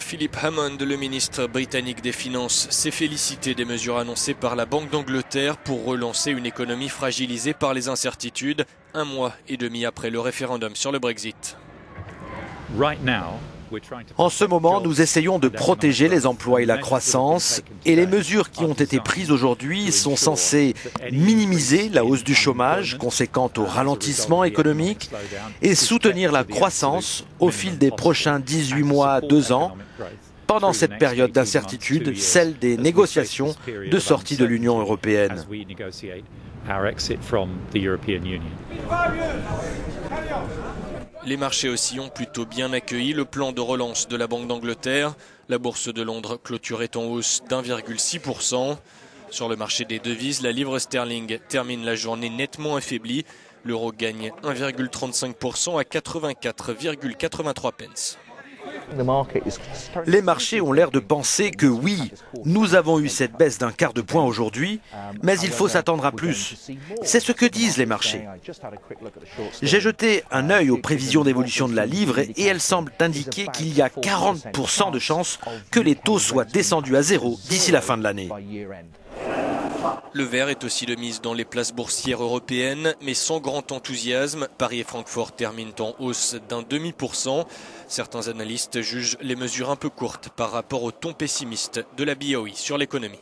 Philip Hammond, le ministre britannique des Finances, s'est félicité des mesures annoncées par la Banque d'Angleterre pour relancer une économie fragilisée par les incertitudes, un mois et demi après le référendum sur le Brexit. En ce moment, nous essayons de protéger les emplois et la croissance, et les mesures qui ont été prises aujourd'hui sont censées minimiser la hausse du chômage conséquente au ralentissement économique et soutenir la croissance au fil des prochains 18 mois à 2 ans, pendant cette période d'incertitude, celle des négociations de sortie de l'Union européenne. Les marchés aussi ont plutôt bien accueilli le plan de relance de la Banque d'Angleterre. La bourse de Londres clôturait en hausse d'1,6%. Sur le marché des devises, la livre sterling termine la journée nettement affaiblie. L'euro gagne 1,35% à 84,83 pence. Les marchés ont l'air de penser que oui, nous avons eu cette baisse d'un quart de point aujourd'hui, mais il faut s'attendre à plus. C'est ce que disent les marchés. J'ai jeté un œil aux prévisions d'évolution de la livre et elles semblent indiquer qu'il y a 40% de chances que les taux soient descendus à zéro d'ici la fin de l'année. Le vert est aussi de mise dans les places boursières européennes, mais sans grand enthousiasme. Paris et Francfort terminent en hausse d'0,5%. Certains analystes jugent les mesures un peu courtes par rapport au ton pessimiste de la BOE sur l'économie.